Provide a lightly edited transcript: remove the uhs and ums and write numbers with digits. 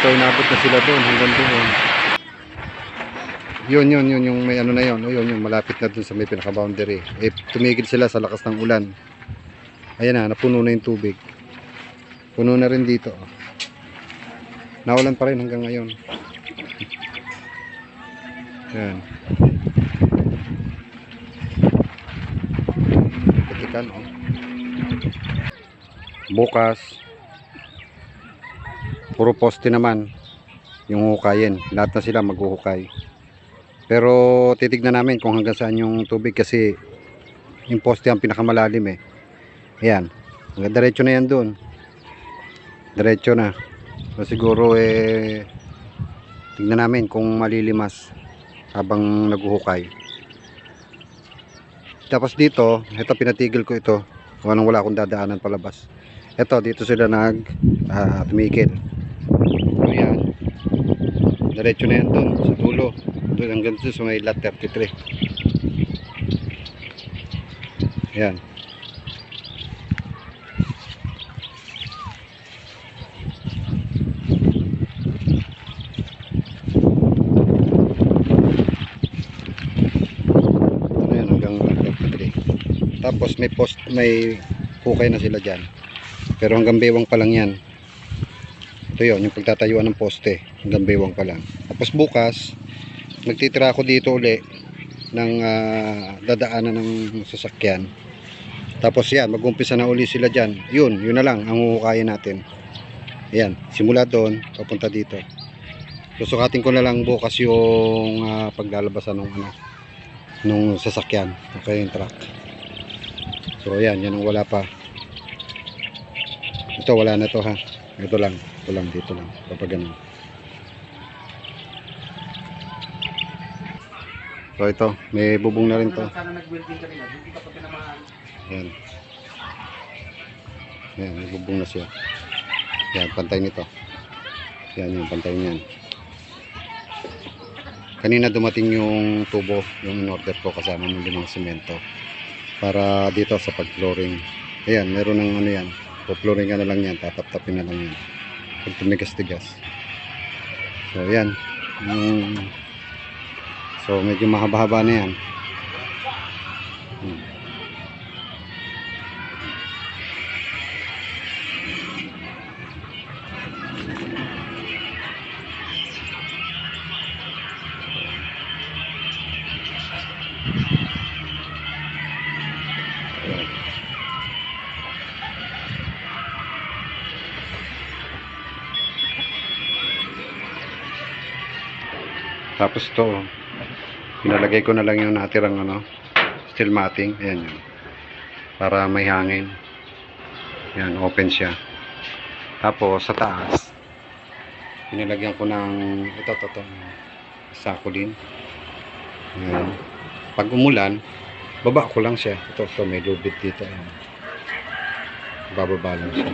Ito, inabot na sila doon hanggang doon. Yun, yung may ano na yun. O yun, malapit na doon sa may pinaka-boundary. Eh, tumigil sila sa lakas ng ulan. Ayan na, napuno na yung tubig. Puno na rin dito. Nawalan pa rin hanggang ngayon. Ayan. Katikan, oh. Bukas, puro poste naman yung hukayin. Lahat na sila maghuhukay. Pero titignan namin kung hanggang saan yung tubig kasi yung poste ang pinakamalalim eh. Ayan. Diretso na yan doon. Diretso na. So siguro tignan namin kung malilimas habang naghuhukay. Tapos dito, ito pinatigil ko ito. Wala akong dadaanan palabas. Ito, dito sila tumigil. Ayan. Diretso na yan doon sa dulo. Doon hanggang doon sa may lot 33. Ayan. Ayan hanggang lot 33. Tapos may hukay na sila dyan. Pero hanggang bewang pa lang yan. Ito yun, yung pagtatayuan ng poste. Hanggang bewang pa lang. Tapos bukas, magtitira ako dito uli ng dadaanan ng sasakyan. Tapos yan, mag-umpisa na uli sila dyan. Yun na lang ang huhukayin natin. Ayan, simula doon, papunta dito. Susukatin ko na lang bukas yung paglalabasan nung sasakyan. Okay, yung truck. So ayan, yan ang wala pa. Ito wala na to ha. Ito lang dito lang. Kapag ganun. So ito, may bubong na rin to. Ayan. Ayan, may bubong na siya. Ayan, pantay nito. Ayan yung pantay niyan. Kanina dumating yung tubo, yung in-order ko kasama ng 5 semento. Para dito sa pag-flooring. Ayan, meron ng ano yan. Po-flooring ka na lang yan, tatap-tapin na lang yan. Pag tumigas-tigas. So, ayan. So, medyo mahaba-haba na yan. Tapos ito, pinalagay ko na lang yung natirang steel matting. Ayan yun. Para may hangin. Ayan, open siya. Tapos sa taas, pinalagyan ko ng ito, sakulin. Ayan. Pag umulan, baba ko lang siya. Ito, may lubid dito. Ayan. Bababa lang siya.